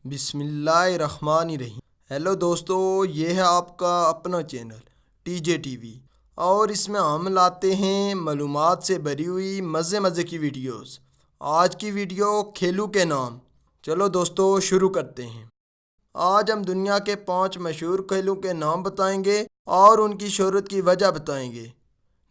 بسم اللہ الرحمن الرحیم۔ ہیلو دوستو، یہ ہے آپ کا اپنا channel T J T V, اور اس میں ہم لاتے ہیں معلومات سے بھری ہوئی مزے کی ویڈیوز۔ آج کی ویڈیو کھیلوں کے نام۔ چلو دوستو شروع کرتے ہیں۔ آج ہم دنیا کے 5 مشہور کھیلوں کے نام بتائیں گے اور ان کی شہرت کی وجہ بتائیں گے۔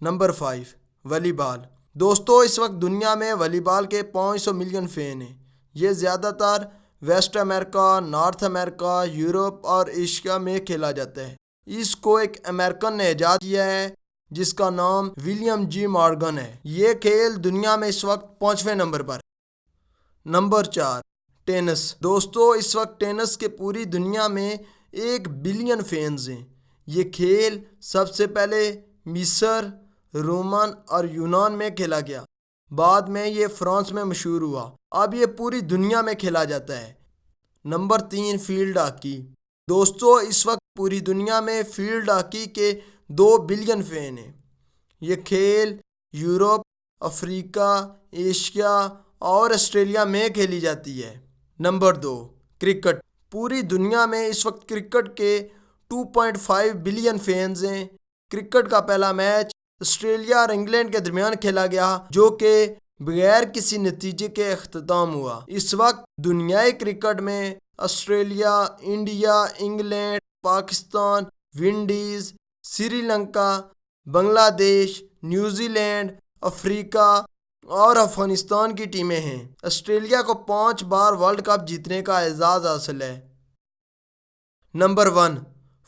نمبر 5، والی بال۔ دوستو اس وقت دنیا میں والی بال کے 500 ملین فین ہیں۔ یہ زیادہ تر ویسٹ امریکہ، نارتھ امریکہ، یورپ اور ایشیا میں کھیلا جاتا ہے۔ اس کو ایک امریکن نے ایجاد کیا ہے جس کا نام ولیم جی مارگن ہے۔ یہ کھیل دنیا میں اس وقت 5ویں نمبر پر ہے۔ نمبر 4، ٹینس۔ دوستو اس وقت ٹینس کے پوری دنیا میں 1 بلین فینز ہیں۔ یہ کھیل سب سے پہلے مصر، رومن اور یونان میں کھیلا گیا۔ بعد میں یہ فرانس میں مشہور ہوا۔ اب یہ پوری دنیا میں کھیلا جاتا ہے۔ Number 3، field hockey. دوستو اس وقت پوری دنیا میں فیلڈ ہاکی کے 2 بلین فین ہیں۔ یہ کھیل یورپ، افریقہ، ایشیا اور آسٹریلیا میں کھیلی جاتی ہے۔ Number 2، cricket. پوری دنیا میں اس وقت کرکٹ کے 2.5 بلین فینز ہیں۔ کرکٹ کا پہلا میچ آسٹریلیا اور انگلینڈ کے درمیان کھیلا گیا جو کہ بغیر کسی نتیجے کے اختتام ہوا۔ اس وقت دنیائے کرکٹ میں Australia, India, England, Pakistan, ونڈیز، Sri Lanka, بنگلہ دیش، نیوزی لینڈ، افریقہ اور افغانستان کی ٹیمیں ہیں۔ آسٹریلیا کو 5 بار ورلڈ کپ جیتنے کا اعزاز حاصل ہے۔ نمبر 1،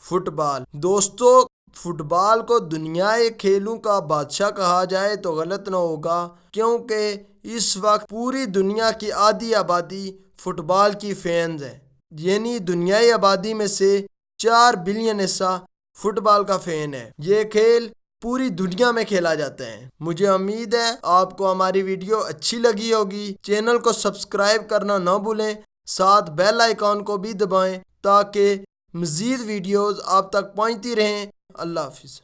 فٹ بال۔ دوستو فٹ بال کو دنیائے کھیلوں کا بادشاہ کہا جائے تو غلط نہ ہوگا، کیونکہ اس وقت پوری دنیا کی آدھی آبادی فٹ بال کی فینز ہے۔ یعنی دنیائی آبادی میں سے 4 بلین حصہ فٹ بال کا فین ہے۔ یہ کھیل پوری دنیا میں کھیلا جاتا ہے۔ مجھے امید ہے آپ کو ہماری ویڈیو اچھی لگی ہوگی۔ چینل کو سبسکرائب کرنا نہ بھولیں، ساتھ بیل آئیکن کو بھی دبائیں تاکہ مزید ویڈیوز آپ تک پہنچتی رہیں۔ اللہ حافظ۔